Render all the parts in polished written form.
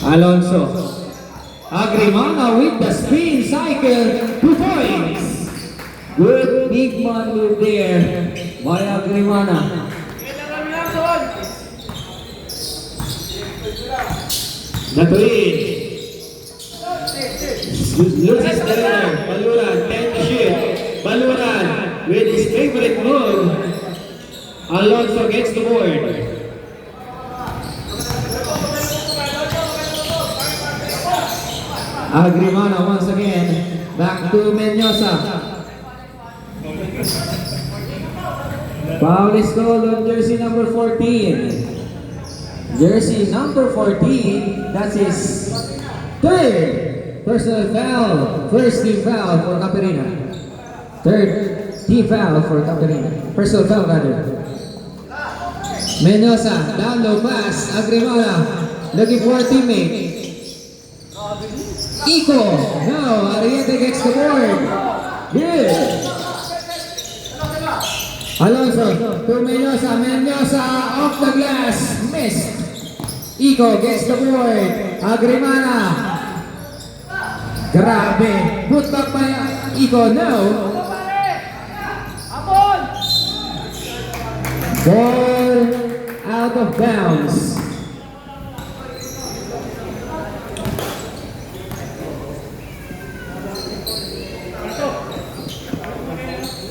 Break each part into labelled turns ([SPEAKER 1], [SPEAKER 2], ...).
[SPEAKER 1] Alonso. Agrimana with the spin cycle, 2 points. Good big man move there by Agrimana. Natuin. Loses the runner. Baluran, 10 to shoot. Baluran with his favorite move. Alonso gets the board. Agrimana once again. Back to Mendoza. Foul is called on jersey number 14. Jersey number 14, that's his third personal foul. First team foul for Caperina. Third team foul for Caperina. Personal foul rather. Mendoza, down low pass. Agrimana looking for a teammate. Iko, no, Ariete gets the board. Good. Alonso to Mendoza. Mendoza off the glass, missed. Iko gets the board. Agrimana. Grabe. Put back by Iko. No. Ball out of bounds.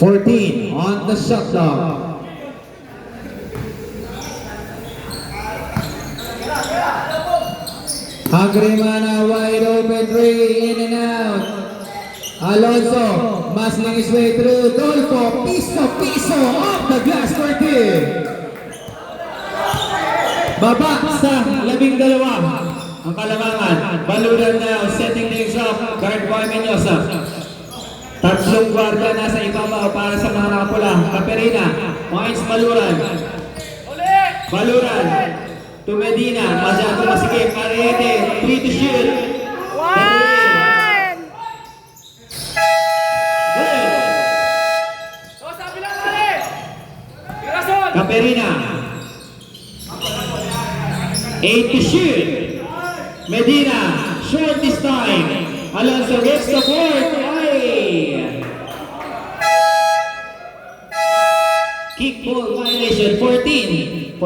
[SPEAKER 1] $14 on the shot clock. Agrimana wide open three, in and out. Alonso muscling his way through. Dolfo, piso, off the glass for two. Baba sa 12 ang kalamangan. Baluran now, setting things up. Guard boy Mendoza. Tatlong guardia nasa ibabaw para sa mga nakapula. Caperina, points Baluran. Baluran to Medina, masyado masikip. Ariete, 3 to shoot.
[SPEAKER 2] One!
[SPEAKER 1] Caperina, 8 to shoot. Medina, short this time. Alonso gets the board. Kick ball violation, 14.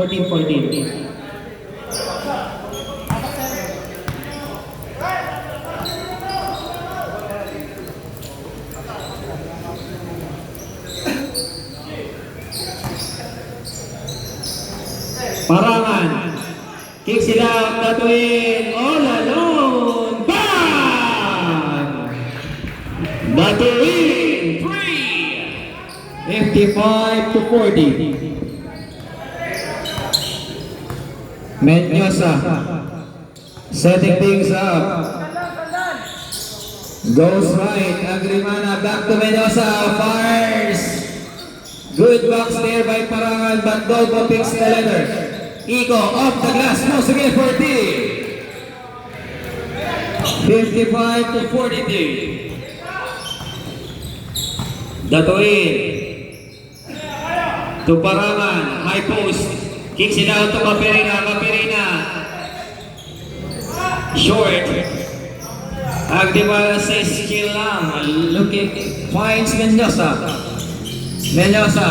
[SPEAKER 1] Parangan. Kicks it out, Datuin, all alone. Bang! Datuin, 55 to 40. Mendoza setting things up. Goes right. Agrimana back to Mendoza. Fires. Good box there by Parangan, but Dolfo picks the letter. Iko off the glass. Once again for D. 55 to 42. Datuin to Parangan, high post, kicks it out to Caperina, short. Agrimana says skill lang, looking, finds Mendoza. Mendoza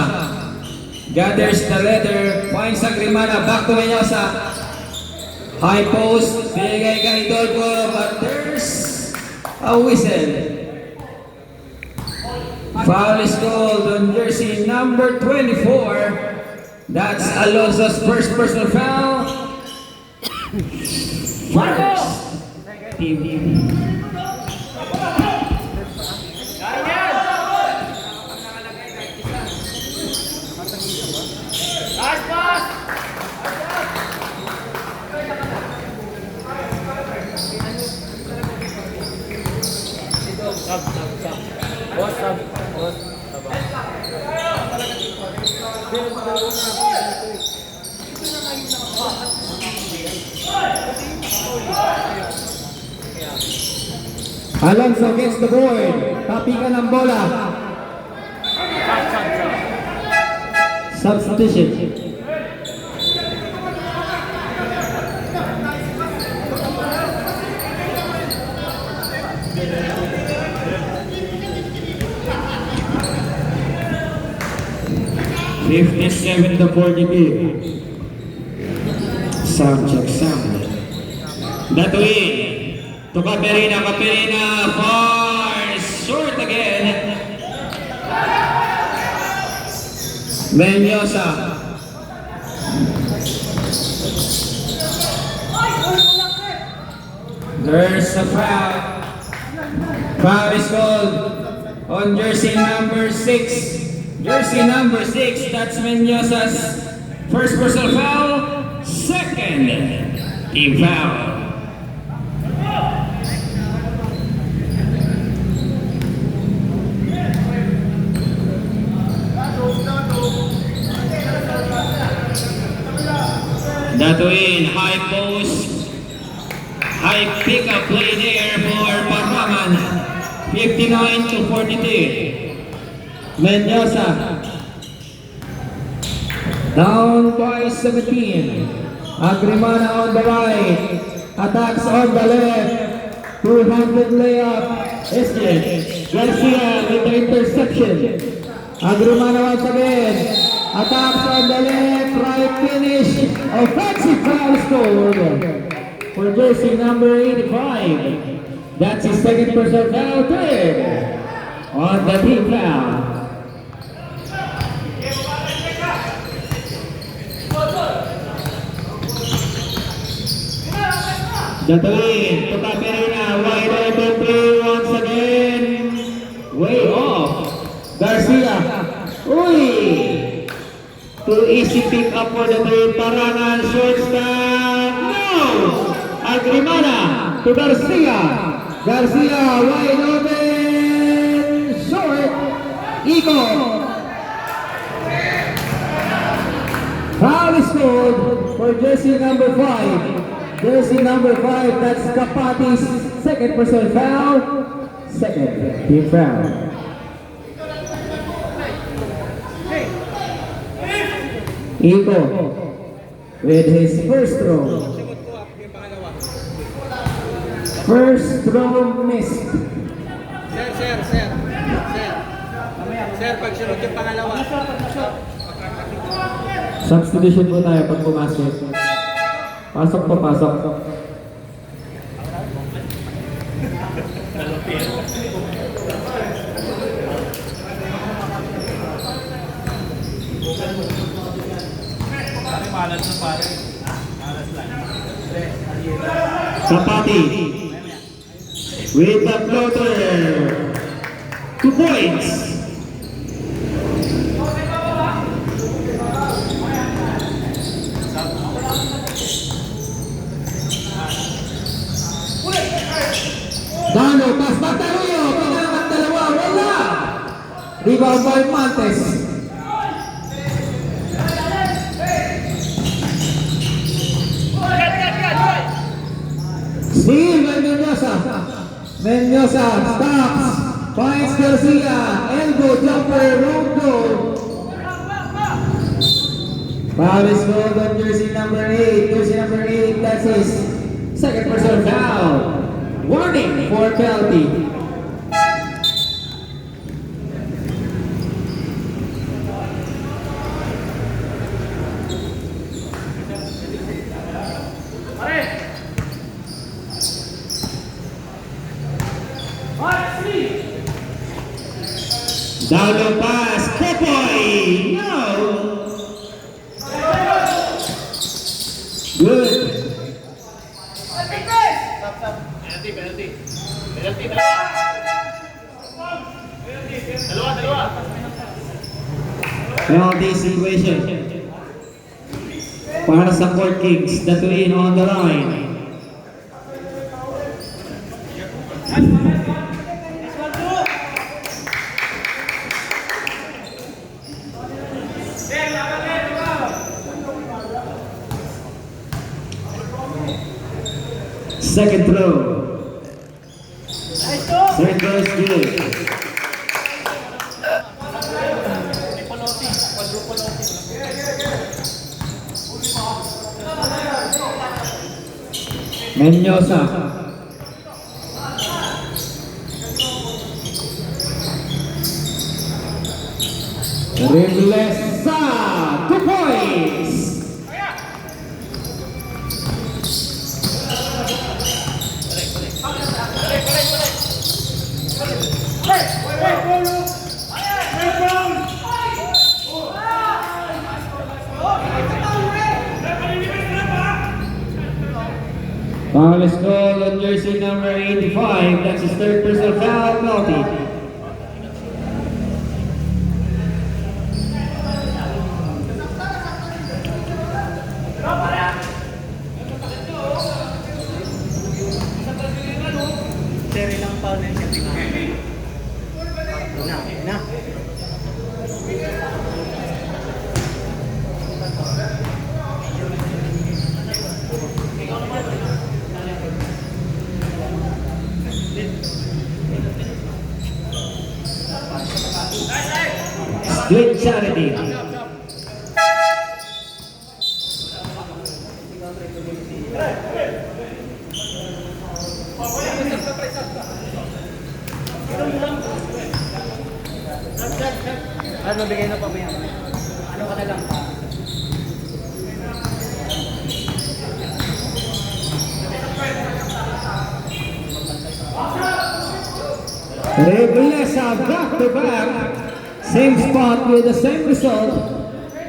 [SPEAKER 1] gathers the letter, finds Agrimana, back to Mendoza. High post, binigay kay Dolfo, but there's a whistle. Foul is called on jersey number 24. That's Alonso's first personal foul. First team. Alonso gets the board. Tapikan ng bola. Substitution. 57 to 42. Sound check, sound. That win to Caperina. Caperina far short again. Menyosa. There's a foul. Foul is called on jersey number 6. Jersey number 6, that's Menyosa's first personal foul, second team foul. That win, high post, high pickup play there for Paraman, 59 to 42. Menyosa down by 17. Agrimana on the right, attacks on the left, 200 layup. SJ Garcia with the interception. Agrimana once again, attacks on the left, right finish, offensive foul scored for jersey number 85. That's his second personal foul, third on the team foul. Jatuhin to Caperina, wide open play once again, way off. Garcia, uy! Too easy pick up for the three. Paranan, shortstop, no! Agrimana to Garcia. Garcia, wide open, short. Iko. Foul is scored for jersey number 5. Jersey number 5, that's Kapati's second personal foul, second team foul. Iko with his first throw. First throw missed.
[SPEAKER 2] Sir, pagsunod yung pangalawa.
[SPEAKER 1] Substitution po tayo pag pumasok. Pasok po, pasok. Kapati with the floater. 2 points. Dano, pas Bataluyo, pinangat dalawa, wala! Rebound by Montes. Steve Menyosa. Menyosa stops, finds Garcia, elbow jumper, road goal. Foul is called on jersey number 8. Jersey number 8, that's his second personal foul. Warning for penalty. Down the pass, Kepoy! No! Good. Penalty situation para sa Court Kings. That win on the line. Second throw. Third throw is good. Menyosa. Reblesa, 2 points. Foul is called on jersey number 85. That's his third personal foul penalty.
[SPEAKER 2] Sir, ilang foul na yun? Na.
[SPEAKER 1] Split charity.
[SPEAKER 2] Ano, bigay na pa ba yan? Ano ka na lang?
[SPEAKER 1] Reblesa back to back. Same spot with the same result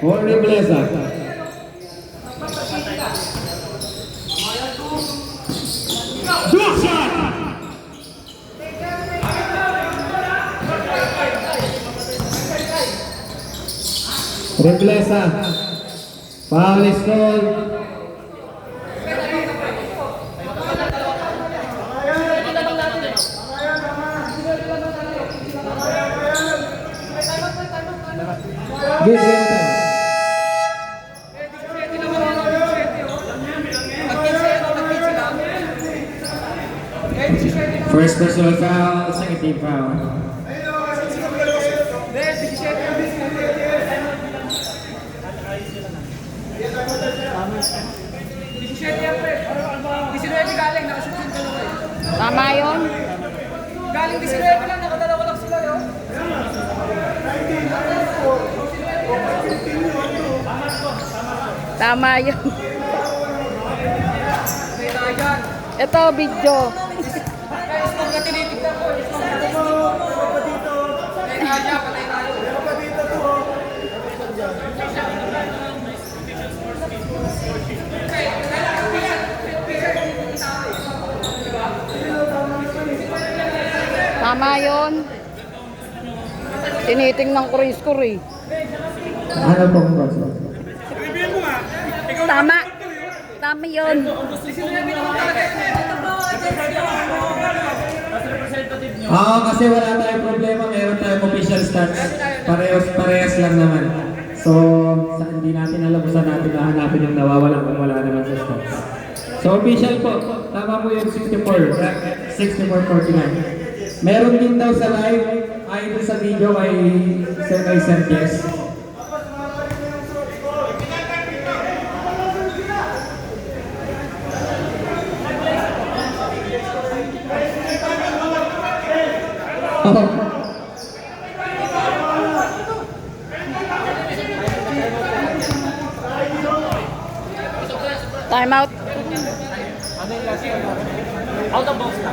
[SPEAKER 1] for Reblesa. Block shot! Reblesa. Foul is called. Good game. First personal foul, second team foul.
[SPEAKER 3] Tama yun.
[SPEAKER 4] Galing 19 lang, nakadalawa lang sila yun.
[SPEAKER 3] Tama yun.
[SPEAKER 4] May tayo dyan.
[SPEAKER 3] Ito, video.
[SPEAKER 4] Guys, kung ka tinitignan ko, patay tayo dyan, patay tayo.
[SPEAKER 3] Tama yun. Tinitingnan ko rin score eh.
[SPEAKER 1] Ano pong process?
[SPEAKER 3] Tama. Tama yun.
[SPEAKER 1] Kasi wala tayong problema, meron tayong official stats. Parehas lang naman. So, hindi natin alam kung saan natin nahanapin yung nawawala kung wala naman sa stats. So, official po. Tama po yung 64-49. Meron din daw sa live, ay doon sa video kay Sir Jess.
[SPEAKER 3] Time out.
[SPEAKER 2] Out of box na.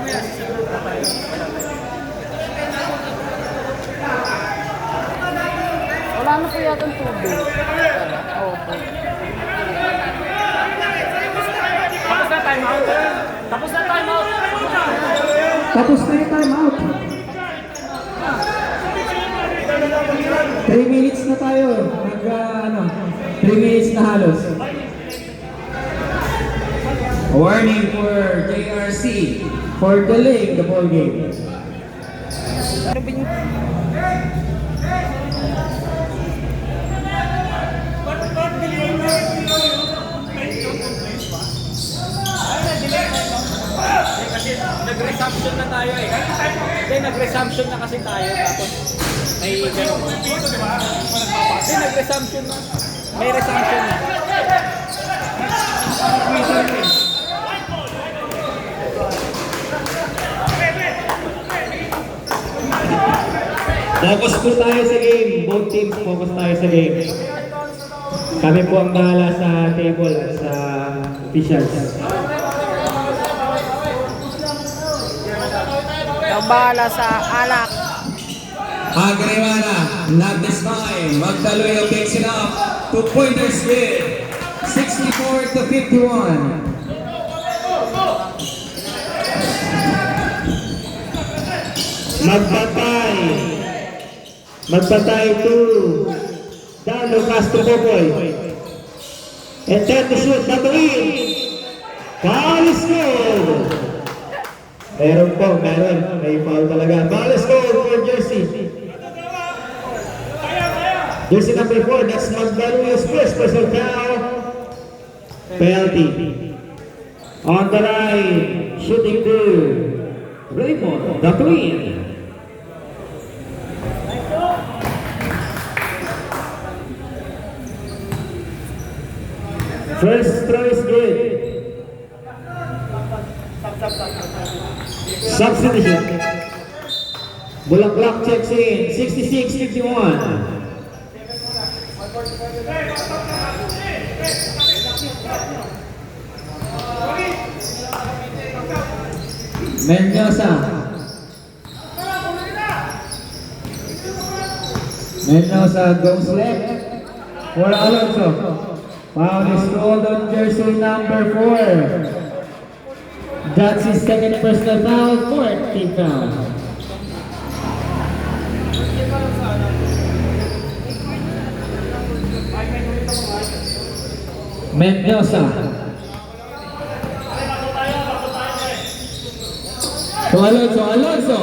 [SPEAKER 3] Wala na po yata ang tubig. Opo.
[SPEAKER 2] Tapos na time out. Tapos na time out.
[SPEAKER 1] Tapos na yung time out. 3 minutes na tayo. 3 minutes na halos. Warning for JRC for delaying the ball game.
[SPEAKER 3] Ano ba yun?
[SPEAKER 2] Kasi nag-resumption na tayo eh. Hindi, nag-resumption na kasi tayo. Tapos may gano'n. Hindi, nag-resumption na. May resumption na.
[SPEAKER 1] Focus po tayo sa game. Both teams, focus tayo sa game. Kami po ang bahala sa table at sa officials.
[SPEAKER 3] Ang bahala sa alak.
[SPEAKER 1] Agrimana, not this time. Magdaloyo picks it up. 2-pointers with 64 to 51. Magbatay to Dano Castro Popoy. And 10 to shoot, Batuin. Foul is good. Meron po, meron. May foul talaga. Foul is good for Jersey. Jersey number 4, that's Magdaloyo's first personal foul. Penalty. On the line, shooting to Raymond, Batuin. First throw is good. Substitution. Bulaklak checks in. 66-51. Mendoza. Mendoza goes left for Alonso. Foul is called on jersey number 4. That's his second personal foul, fourth team foul. Mendoza. To Alonso.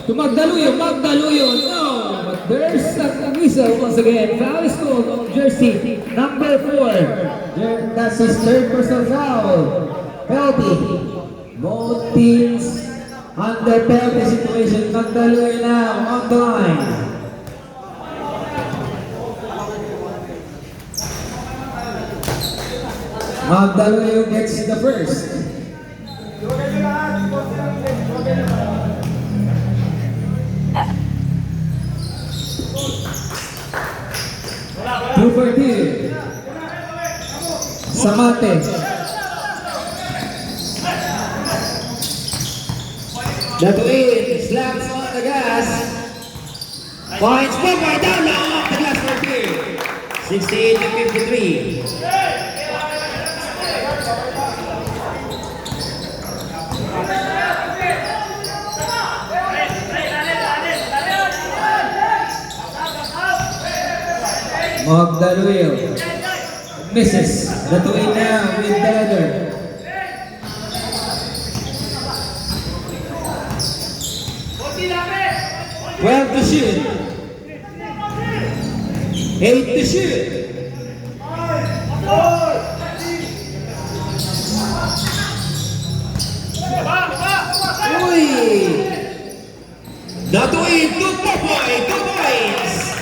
[SPEAKER 1] To Magdaloyo. No, but there's a whistle once again. Foul is called on jersey number 4. That's his third personal foul. Penalty. Both teams under penalty situation. Magdaloyo now on the line. Magdaloyo gets the first. Two for two. Samate. Batuin slaps on the gas. Points forward down low off the glass for two. 68 to 53. Magdaloyo misses. Batuin now with the leather. 12 to shoot. 8 to shoot. Uy! Batuin to Popoy. 2 points.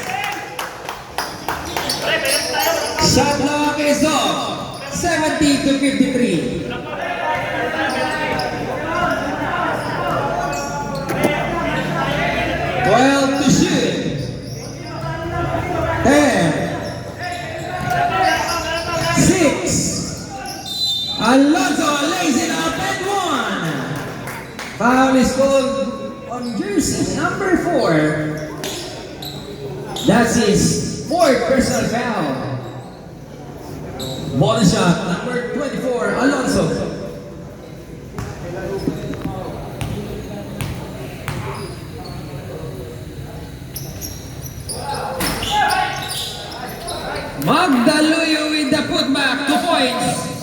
[SPEAKER 1] Shot clock is off. 70 to 53. To shoot. 10. 6. Alonso lays it up and 1. Foul is called on jersey number 4. That's his fourth personal foul. Bonus shot number 24, Alonso. Magdaloyo with the putback, 2 points.